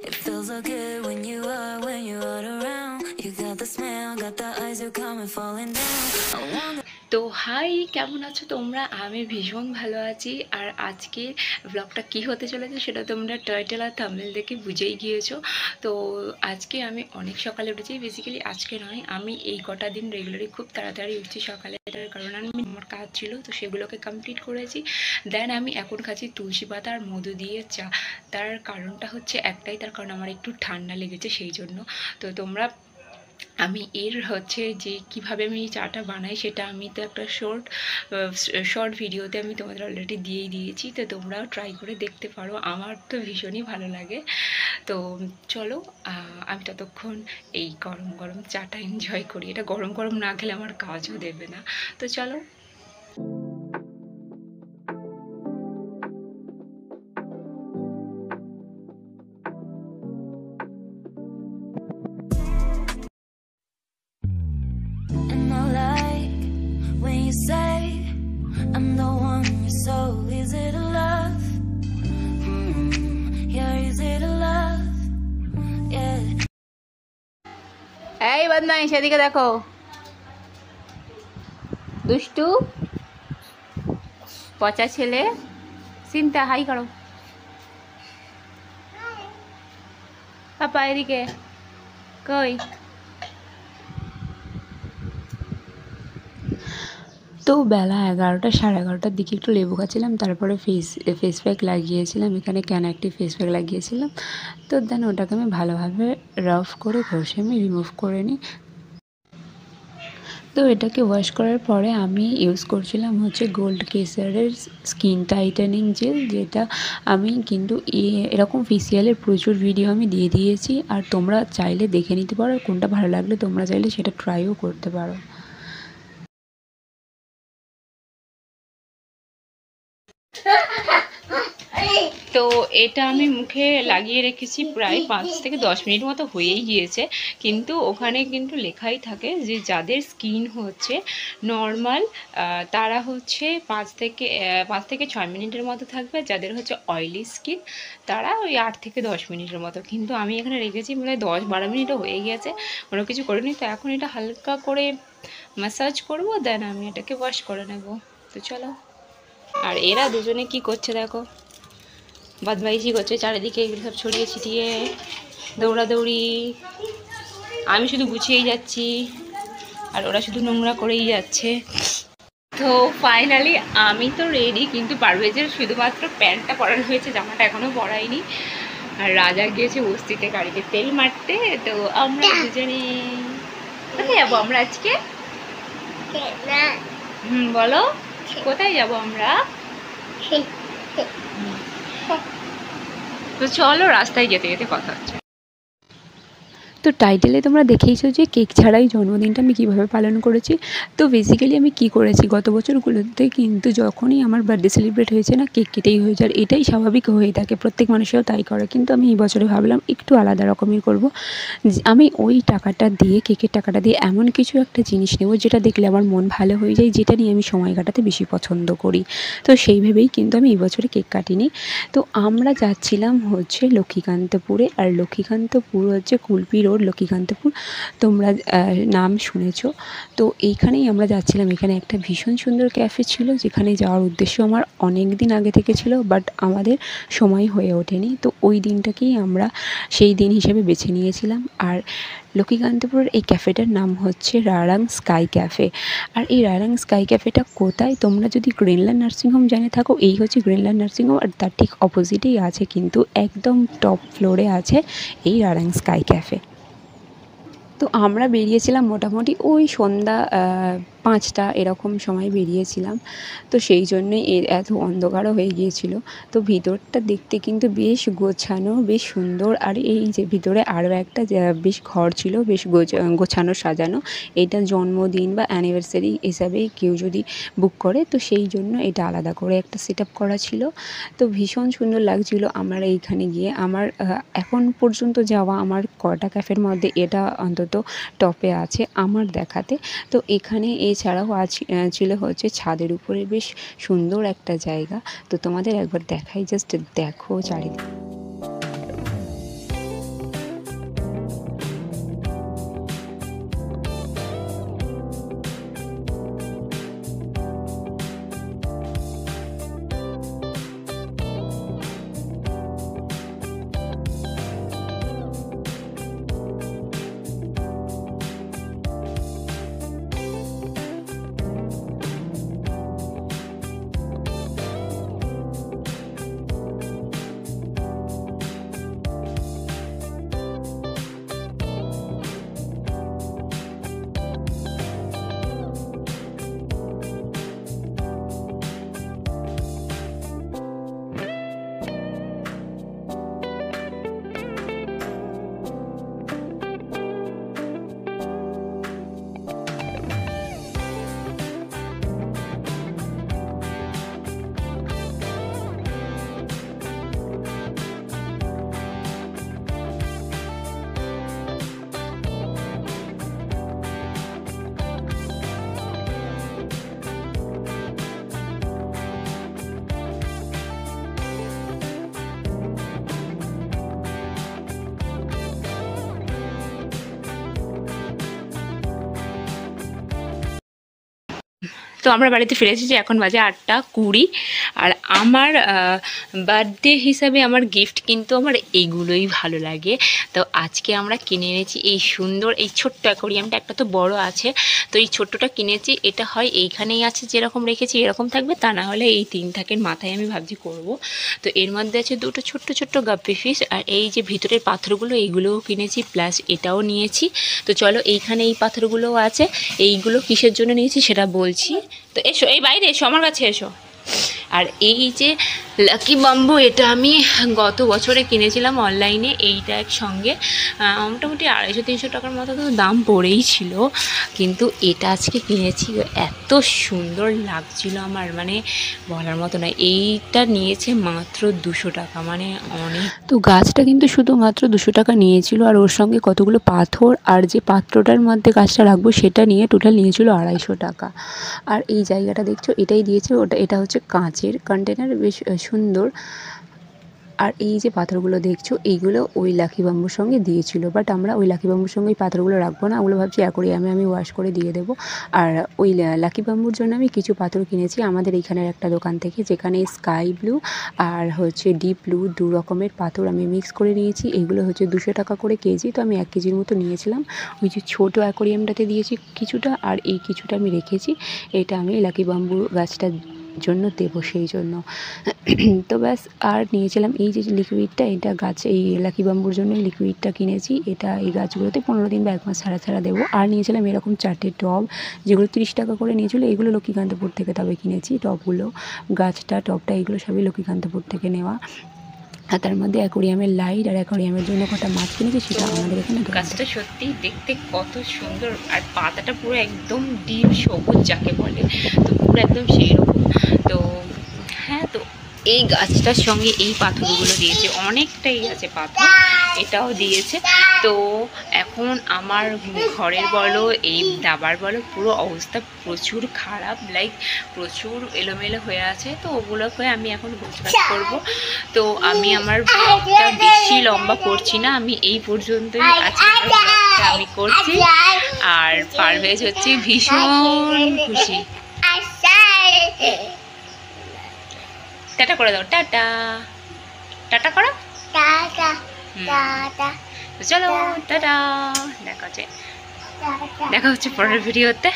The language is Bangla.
It feels so good when you are around. You got the smell, got the eyes, you're coming falling down. I wanna তো হাই, কেমন আছো তোমরা? আমি ভীষণ ভালো আছি। আর আজকের ব্লগটা কি হতে চলেছে সেটা তোমরা টাইটেল আর থাম্বনেল দেখে বুঝেই গিয়েছো। তো আজকে আমি অনেক সকালে উঠেছি। বেসিক্যালি আজকে নয়, আমি এই কটা দিন রেগুলারই খুব তাড়াতাড়ি উঠছি সকালে। তার কারণ আমি আমার কাজ ছিল, তো সেগুলোকে কমপ্লিট করেছি। দেন আমি এখন খাচ্ছি তুলসী পাতা আর মধু দিয়ে চা। তার কারণটা হচ্ছে একটাই, তার কারণ আমার একটু ঠান্ডা লেগেছে সেই জন্য। তো তোমরা আমি এর হচ্ছে যে কিভাবে আমি চাটা বানাই সেটা আমি তো একটা শর্ট ভিডিওতে আমি তোমাদের অলরেডি দিয়েই দিয়েছি। তো তোমরাও ট্রাই করে দেখতে পারো, আমার তো ভীষণই ভালো লাগে। তো চলো, আমি ততক্ষণ এই গরম গরম চাটা এনজয় করি। এটা গরম গরম না খেলে আমার কাজও দেবে না। তো চলো। You say I'm the one your soul, is it a love? Yeah, is it a love? Yeah. এই বদমাইশ, এদিকে দেখো। দুষ্টু পচা ছেলে। চিন্তা হাই করো। পাপা এদিকে কই? তো বেলা 11টা, 11:30টার দিকে একটু লেবু খাচ্ছিলাম, তারপরে ফেস প্যাক লাগিয়েছিলাম। এখানে কেন একটি ফেস প্যাক লাগিয়েছিলাম। তো দেন ওটাকে আমি ভালোভাবে রাফ করে ঘষে আমি রিমুভ করে নিই। তো এটাকে ওয়াশ করার পরে আমি ইউজ করছিলাম হচ্ছে গোল্ড কেসারের স্কিন টাইটেনিং জেল, যেটা আমি কিন্তু এরকম ফেসিয়ালের প্রচুর ভিডিও আমি দিয়ে দিয়েছি। আর তোমরা চাইলে দেখে নিতে পারো, আর কোনটা ভালো লাগলে তোমরা চাইলে সেটা ট্রাইও করতে পারো। তো এটা আমি মুখে লাগিয়ে রেখেছি প্রায় 5 থেকে 10 মিনিট মতো হয়েই গিয়েছে। কিন্তু ওখানে কিন্তু লেখাই থাকে যে যাদের স্কিন হচ্ছে নর্মাল তারা হচ্ছে 5 থেকে 6 মিনিটের মতো থাকবে। যাদের হচ্ছে অয়েলি স্কিন তারা ওই 8 থেকে 10 মিনিটের মতো। কিন্তু আমি এখানে রেখেছি প্রায় 10-12 মিনিটও হয়ে গিয়েছে, কোনো কিছু করিনি। তো এখন এটা হালকা করে ম্যাসাজ করবো, দেন আমি এটাকে ওয়াশ করে নেব। তো চলো। আর এরা দুজনে কি করছে দেখো, বদমাইশি করছে চারিদিকে, এগুলো সব ছড়িয়ে ছিটিয়ে দৌড়াদৌড়ি। আমি শুধু গুছিয়েই যাচ্ছি আর ওরা শুধু নোংরা করেই যাচ্ছে। তো ফাইনালি আমি তো রেডি, কিন্তু পারভেজের শুধুমাত্র প্যান্টটা পরানো হয়েছে, জামাটা এখনও পরাইনি। আর রাজা গিয়েছে বস্তিতে গাড়িতে তেল মারতে। তো আমরা দুজনে কোথায় যাবো আমরা আজকে? বলো, কোথায় যাবো আমরা? তো চলো, রাস্তায় যেতে যেতে কথা হচ্ছে। তো টাইটেলে তোমরা দেখেইছো যে কেক ছাড়াই জন্মদিনটা আমি কীভাবে পালন করেছি। তো বেসিক্যালি আমি কি করেছি, গত বছরগুলোতে কিন্তু যখনই আমার বার্থডে সেলিব্রেট হয়েছে না, কেক কেটেই হয়েছে। আর এটাই স্বাভাবিক হয়ে থাকে, প্রত্যেক মানুষেরও তাই করে। কিন্তু আমি এই বছরে ভাবলাম একটু আলাদা রকমের করব। আমি ওই টাকাটা দিয়ে, কেকের টাকাটা দিয়ে এমন কিছু একটা জিনিস নেব যেটা দেখলে আমার মন ভালো হয়ে যায়, যেটা নিয়ে আমি সময় কাটাতে বেশি পছন্দ করি। তো সেই ভেবেই কিন্তু আমি এই বছরে কেক কাটিনি। তো আমরা যাচ্ছিলাম হচ্ছে লক্ষ্মীকান্তপুরে। আর লক্ষ্মীকান্তপুর হচ্ছে কুলপি রোড, লক্ষ্মীকান্তপুর, তোমরা নাম শুনেছো। তো এইখানেই আমরা যাচ্ছিলাম। এখানে একটা ভীষণ সুন্দর ক্যাফে ছিল, যেখানে যাওয়ার উদ্দেশ্য আমার অনেক দিন আগে থেকে ছিল, বাট আমাদের সময় হয়ে ওঠেনি। তো ওই দিনটাকেই আমরা সেই দিন হিসেবে বেছে নিয়েছিলাম। আর লক্ষ্মীকান্তপুরের এই ক্যাফেটার নাম হচ্ছে রারাং স্কাই ক্যাফে। আর এই রারাং স্কাই ক্যাফেটা কোথায়, তোমরা যদি গ্রিনল্যান্ড নার্সিংহোম জেনে থাকো, এই হচ্ছে গ্রিনল্যান্ড নার্সিংহোম। আর তার ঠিক অপোজিটেই আছে, কিন্তু একদম টপ ফ্লোরে আছে এই রারাং স্কাই ক্যাফে। তো আমরা বেরিয়েছিলাম মোটামুটি ওই সন্ধ্যা 5টা এরকম সময় বেরিয়েছিলাম। তো সেই জন্যই এত অন্ধকারও হয়ে গিয়েছিল। তো ভিতরটা দেখতে কিন্তু বেশ গোছানো, বেশ সুন্দর। আর এই যে ভিতরে আরও একটা বেশ ঘর ছিল, বেশ গোছানো সাজানো। এটা জন্মদিন বা অ্যানিভার্সারি হিসাবে কেউ যদি বুক করে, তো সেই জন্য এটা আলাদা করে একটা সেট আপ করা ছিল। তো ভীষণ সুন্দর লাগছিল আমার এইখানে গিয়ে। আমার এখন পর্যন্ত যাওয়া আমার কটা ক্যাফের মধ্যে এটা অন্তত টপে আছে আমার দেখাতে। তো এখানে এছাড়াও ছিল হচ্ছে ছাদের উপরে বেশ সুন্দর একটা জায়গা। তো তোমাদের একবার দেখাই, জাস্ট দেখো চারিদিকে। তো আমরা বাড়িতে ফিরে এসেছি, এখন বাজে 8:20। আর আমার বার্থডে হিসাবে আমার গিফট কিন্তু আমার এইগুলোই ভালো লাগে। তো আজকে আমরা কিনে এনেছি এই সুন্দর এই ছোট্ট অ্যাকোরিয়ামটা, একটা তো বড় আছে, তো এই ছোট্টটা কিনেছি। এটা হয় এইখানেই আছে যেরকম রেখেছি এরকম থাকবে, তা না হলে এই 3 থাকের মাথায় আমি ভাবছি করব। তো এর মধ্যে আছে দুটো ছোট্ট ছোট্ট গাপ্পি ফিশ, আর এই যে ভিতরের পাথরগুলো এইগুলোও কিনেছি, প্লাস এটাও নিয়েছি। তো চলো এইখানে এই পাথরগুলোও আছে, এইগুলো কিসের জন্য নিয়েছি সেটা বলছি। তো এসো, এই বাইরে এসো, আমার কাছে এসো। আর এই যে লাকি বাম্বু, এটা আমি গত বছরে কিনেছিলাম অনলাইনে, এইটা একসঙ্গে মোটামুটি 250-300 টাকার মতো তো দাম পড়েই ছিল, কিন্তু এটা আজকে কিনেছি। এত সুন্দর লাগছিল আমার, মানে বলার মতো নয়। এইটা নিয়েছে মাত্র 200 টাকা, মানে অনেক। তো গাছটা কিন্তু শুধুমাত্র 200 টাকা নিয়েছিল, আর ওর সঙ্গে কতগুলো পাথর আর যে পাত্রটার মধ্যে গাছটা রাখবো সেটা নিয়ে টোটাল নিয়েছিল 250 টাকা। আর এই জায়গাটা দেখছো এটাই দিয়েছে, এটা হচ্ছে কাঁচের কন্টেনার, বেশ সুন্দর। আর এই যে পাথরগুলো দেখছো এইগুলো ওই লাকি বাম্বুর সঙ্গে দিয়েছিল, বাট আমরা ওই লাকি বাম্বুর সঙ্গে ওই পাথরগুলো রাখবো না, ওগুলো ভাবছি অ্যাকোরিয়ামে আমি ওয়াশ করে দিয়ে দেবো। আর ওই লাকি বাম্বুর জন্য আমি কিছু পাথর কিনেছি আমাদের এইখানের একটা দোকান থেকে, যেখানে স্কাই ব্লু আর হচ্ছে ডিপ ব্লু 2 রকমের পাথর আমি মিক্স করে নিয়েছি। এগুলো হচ্ছে 200 টাকা করে কেজি, তো আমি 1 কেজির মতো নিয়েছিলাম। ওই যে ছোটো অ্যাকোরিয়ামটাতে দিয়েছি কিছুটা, আর এই কিছুটা আমি রেখেছি, এটা আমি লাকি বাম্বু গাছটার জন্য দেবো সেই জন্য। তো ব্যাস, আর নিয়েছিলাম এই যে লিকুইডটা, এটা গাছ এই লাকি বাম্বুর জন্য লিকুইডটা কিনেছি, এটা এই গাছগুলোতে 15 দিন বা 1 মাস ছাড়া ছাড়া দেবো। আর নিয়েছিলাম এরকম 4টে টব, যেগুলো 30 টাকা করে নিয়েছিলো, এগুলো লক্ষ্মীকান্তপুর থেকে তবে কিনেছি টবগুলো, টবটা এগুলো সবই লক্ষ্মীকান্তপুর থেকে নেওয়া। আর তার মধ্যে অ্যাকোরিয়ামের লাইট আর অ্যাকোরিয়ামের জন্য কটা মাছ কিনেছি, সেটা আমাদের এখানে গাছটা সত্যি দেখতে কত সুন্দর, আর পাতাটা পুরো একদম ডিপ সবুজ যাকে বলে, তো পুরো একদম সেই রকম। তো হ্যাঁ, তো এই গাছটার সঙ্গে এই পাথরগুলো দিয়েছে, অনেকটাই আছে পাথর, এটাও দিয়েছে। তো এখন আমার ঘরের বলো এই দাবার বলো পুরো অবস্থা প্রচুর খারাপ, লাইক প্রচুর এলোমেলো হয়ে আছে। তো ওগুলোকে আমি এখন গোছগাছ করবো। তো আমি আমার ব্লগটা বেশি লম্বা করছি না, আমি এই পর্যন্তই আজকের ব্লগটা আমি করছি। আর পারভেজ হচ্ছে ভীষণ খুশি। টাটা করে দাও, টাটা টাটা করো, চলো টাটা। দেখা হচ্ছে পরের ভিডিওতে।